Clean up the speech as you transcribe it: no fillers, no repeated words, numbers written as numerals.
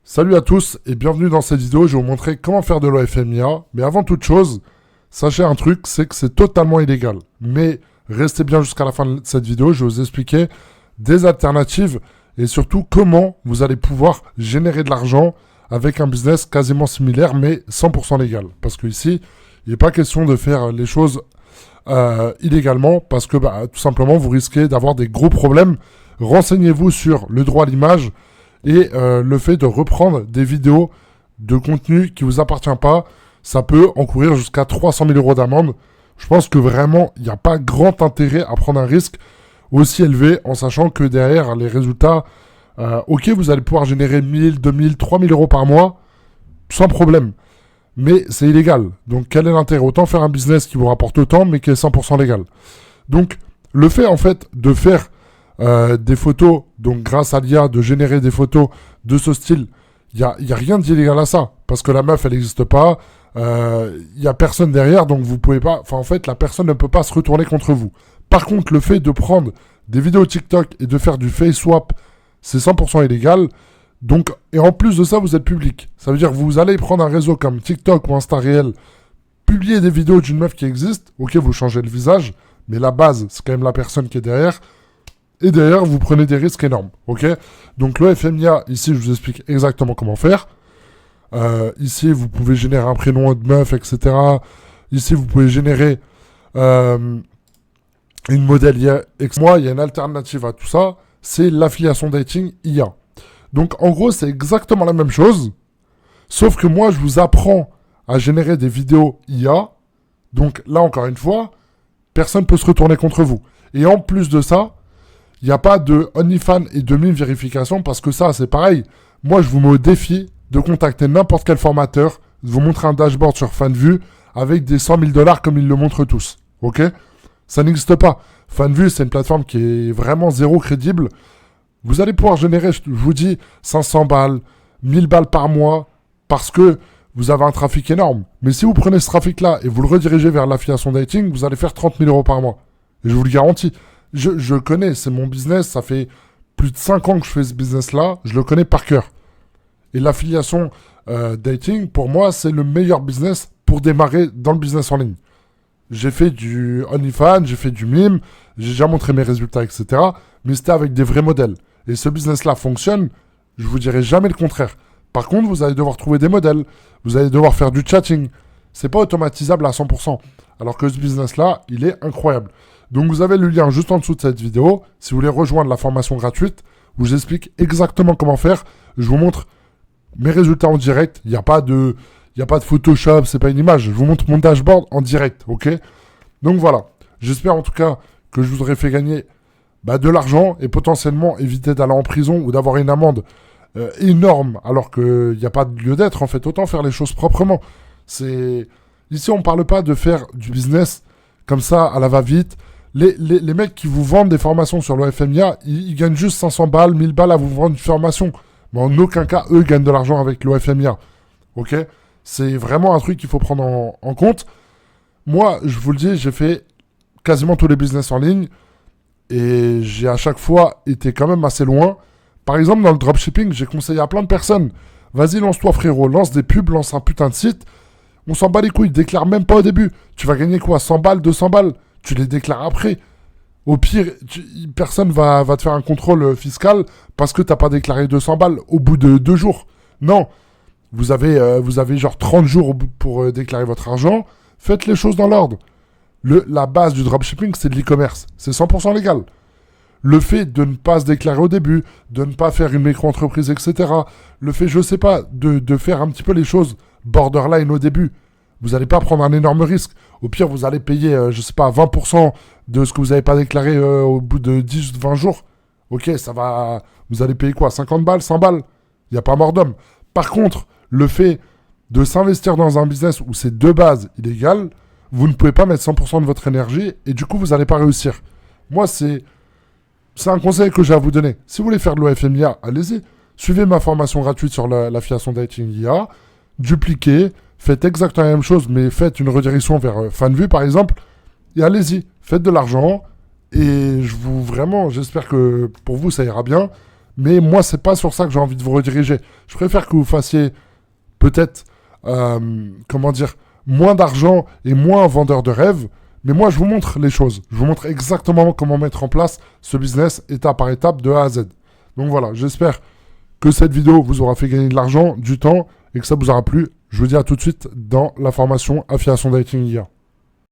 Salut à tous et bienvenue dans cette vidéo. Je vais vous montrer comment faire de l'OFMIA. Mais avant toute chose, sachez un truc, c'est que c'est totalement illégal. Mais restez bien jusqu'à la fin de cette vidéo. Je vais vous expliquer des alternatives et surtout comment vous allez pouvoir générer de l'argent avec un business quasiment similaire mais 100% légal. Parce que ici, il n'est pas question de faire les choses illégalement parce que tout simplement vous risquez d'avoir des gros problèmes. Renseignez-vous sur le droit à l'image et le fait de reprendre des vidéos de contenu qui vous appartient pas, ça peut encourir jusqu'à 300 000 euros d'amende. Je pense que vraiment, il n'y a pas grand intérêt à prendre un risque aussi élevé en sachant que derrière les résultats, ok, vous allez pouvoir générer 1000, 2000, 3000 euros par mois sans problème. Mais c'est illégal. Donc quel est l'intérêt? Autant faire un business qui vous rapporte autant mais qui est 100% légal. Donc le fait en fait de faire des photos, donc grâce à l'IA, de générer des photos de ce style, il n'y a rien d'illégal à ça. Parce que la meuf, elle n'existe pas, il n'y a personne derrière, donc vous pouvez pas... Enfin, en fait, la personne ne peut pas se retourner contre vous. Par contre, le fait de prendre des vidéos TikTok et de faire du face swap, c'est 100% illégal. Donc, et en plus de ça, vous êtes public. Ça veut dire que vous allez prendre un réseau comme TikTok ou Insta Réel, publier des vidéos d'une meuf qui existe, ok, vous changez le visage, mais la base, c'est quand même la personne qui est derrière. Et derrière, vous prenez des risques énormes, ok? Donc le FMIA, ici, je vous explique exactement comment faire. Ici, vous pouvez générer un prénom de meuf, etc. Ici, vous pouvez générer une modèle IA. Moi, il y a une alternative à tout ça, c'est l'affiliation dating IA. Donc en gros, c'est exactement la même chose, sauf que moi, je vous apprends à générer des vidéos IA. Donc là, encore une fois, personne ne peut se retourner contre vous. Et en plus de ça, il n'y a pas de OnlyFans et de mime vérification parce que ça, c'est pareil. Moi, je vous mets au défi de contacter n'importe quel formateur, de vous montrer un dashboard sur FanVue avec des 100 000 $ comme ils le montrent tous. Ok? Ça n'existe pas. FanVue, c'est une plateforme qui est vraiment zéro crédible. Vous allez pouvoir générer, je vous dis, 500 balles, 1000 balles par mois parce que vous avez un trafic énorme. Mais si vous prenez ce trafic-là et vous le redirigez vers l'affiliation dating, vous allez faire 30 000 euros par mois. Et je vous le garantis. Je connais, c'est mon business, ça fait plus de 5 ans que je fais ce business-là, je le connais par cœur. Et l'affiliation dating, pour moi, c'est le meilleur business pour démarrer dans le business en ligne. J'ai fait du OnlyFans, j'ai fait du mime, j'ai déjà montré mes résultats, etc. Mais c'était avec des vrais modèles. Et ce business-là fonctionne, je vous dirai jamais le contraire. Par contre, vous allez devoir trouver des modèles, vous allez devoir faire du chatting. C'est pas automatisable à 100%. Alors que ce business-là, il est incroyable. Donc vous avez le lien juste en dessous de cette vidéo. Si vous voulez rejoindre la formation gratuite, où j'explique exactement comment faire. Je vous montre mes résultats en direct. Il n'y a pas de Photoshop, c'est pas une image. Je vous montre mon dashboard en direct, ok? Donc voilà. J'espère en tout cas que je vous aurai fait gagner de l'argent et potentiellement éviter d'aller en prison ou d'avoir une amende énorme alors qu'il n'y a pas de lieu d'être en fait. Autant faire les choses proprement. Ici on ne parle pas de faire du business comme ça à la va-vite. Les mecs qui vous vendent des formations sur le FMIA, ils gagnent juste 500 balles, 1000 balles à vous vendre une formation. Mais en aucun cas, eux gagnent de l'argent avec le FMIA. Ok? C'est vraiment un truc qu'il faut prendre en compte. Moi, je vous le dis, j'ai fait quasiment tous les business en ligne. Et j'ai à chaque fois été quand même assez loin. Par exemple, dans le dropshipping, j'ai conseillé à plein de personnes. Vas-y, lance-toi frérot, lance des pubs, lance un putain de site. On s'en bat les couilles, déclare même pas au début. Tu vas gagner quoi? 100 balles, 200 balles? Tu les déclares après. Au pire, personne va te faire un contrôle fiscal parce que t'as pas déclaré 200 balles au bout de 2 jours. Non. Vous avez genre 30 jours pour déclarer votre argent. Faites les choses dans l'ordre. La base du dropshipping, c'est de l'e-commerce. C'est 100% légal. Le fait de ne pas se déclarer au début, de ne pas faire une micro-entreprise, etc. Le fait, je sais pas, de faire un petit peu les choses borderline au début. Vous n'allez pas prendre un énorme risque. Au pire, vous allez payer, 20% de ce que vous n'avez pas déclaré au bout de 10-20 jours. Ok, ça va... Vous allez payer quoi? 50 balles? 100 balles? Il n'y a pas mort d'homme. Par contre, le fait de s'investir dans un business où c'est de base illégal, vous ne pouvez pas mettre 100% de votre énergie et du coup, vous n'allez pas réussir. Moi, c'est un conseil que j'ai à vous donner. Si vous voulez faire de l'OFMIA, allez-y. Suivez ma formation gratuite sur l'affiliation dating IA. Dupliquez. Faites exactement la même chose, mais faites une redirection vers FanVue, par exemple. Et allez-y. Faites de l'argent. Et j'espère que pour vous, ça ira bien. Mais moi, c'est pas sur ça que j'ai envie de vous rediriger. Je préfère que vous fassiez peut-être, comment dire, moins d'argent et moins vendeur de rêves. Mais moi, je vous montre les choses. Je vous montre exactement comment mettre en place ce business étape par étape de A à Z. Donc voilà, j'espère que cette vidéo vous aura fait gagner de l'argent, du temps et que ça vous aura plu. Je vous dis à tout de suite dans la formation Affiliation Dating IA.